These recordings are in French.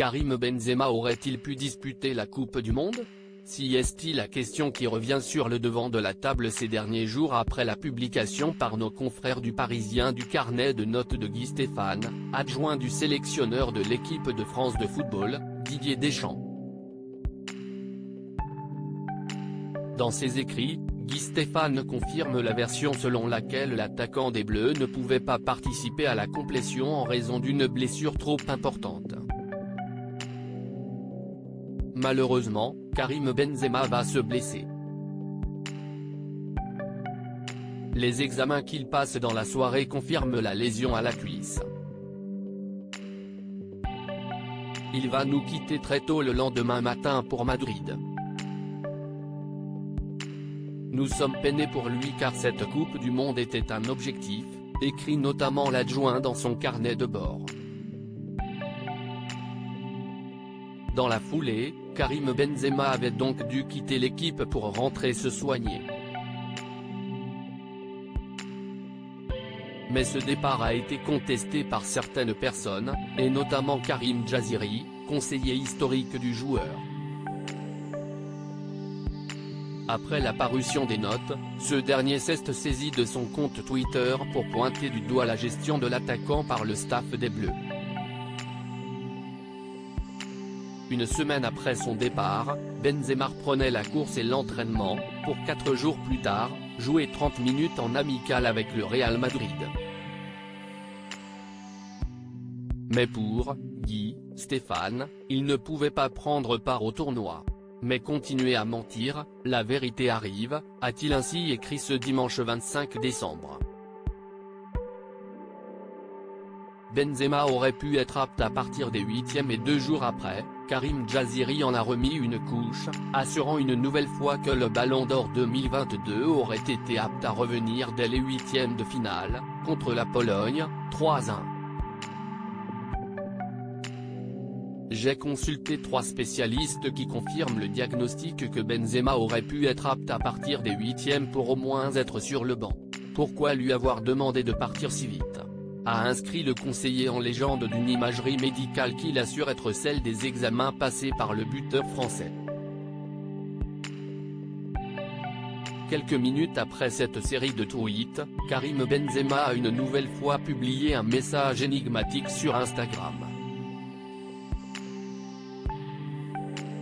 Karim Benzema aurait-il pu disputer la Coupe du Monde? Si est-il la question qui revient sur le devant de la table ces derniers jours après la publication par nos confrères du Parisien du carnet de notes de Guy Stéphane, adjoint du sélectionneur de l'équipe de France de football, Didier Deschamps. Dans ses écrits, Guy Stéphane confirme la version selon laquelle l'attaquant des Bleus ne pouvait pas participer à la complétion en raison d'une blessure trop importante. Malheureusement, Karim Benzema va se blesser. Les examens qu'il passe dans la soirée confirment la lésion à la cuisse. Il va nous quitter très tôt le lendemain matin pour Madrid. Nous sommes peinés pour lui car cette Coupe du Monde était un objectif, écrit notamment l'adjoint dans son carnet de bord. Dans la foulée, Karim Benzema avait donc dû quitter l'équipe pour rentrer se soigner. Mais ce départ a été contesté par certaines personnes, et notamment Karim Jaziri, conseiller historique du joueur. Après la parution des notes, ce dernier s'est saisi de son compte Twitter pour pointer du doigt la gestion de l'attaquant par le staff des Bleus. Une semaine après son départ, Benzema reprenait la course et l'entraînement, pour 4 jours plus tard, jouer 30 minutes en amical avec le Real Madrid. Mais pour Guy Stéphane, il ne pouvait pas prendre part au tournoi. Mais continuer à mentir, la vérité arrive, a-t-il ainsi écrit ce dimanche 25 décembre. Benzema aurait pu être apte à partir des huitièmes et 2 jours après, Karim Jaziri en a remis une couche, assurant une nouvelle fois que le Ballon d'Or 2022 aurait été apte à revenir dès les huitièmes de finale, contre la Pologne, 3-1. J'ai consulté 3 spécialistes qui confirment le diagnostic que Benzema aurait pu être apte à partir des huitièmes pour au moins être sur le banc. Pourquoi lui avoir demandé de partir si vite? A inscrit le conseiller en légende d'une imagerie médicale qu'il assure être celle des examens passés par le buteur français. Quelques minutes après cette série de tweets, Karim Benzema a une nouvelle fois publié un message énigmatique sur Instagram.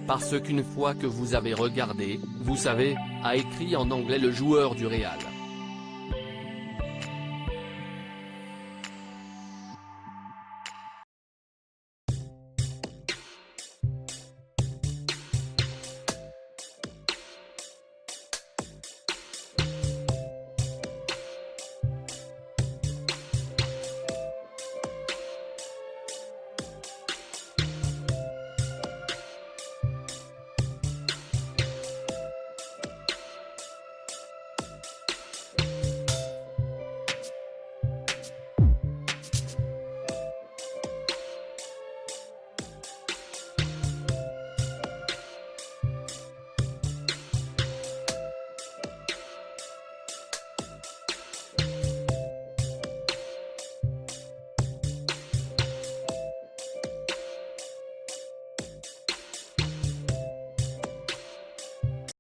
Parce qu'une fois que vous avez regardé, vous savez, a écrit en anglais le joueur du Real.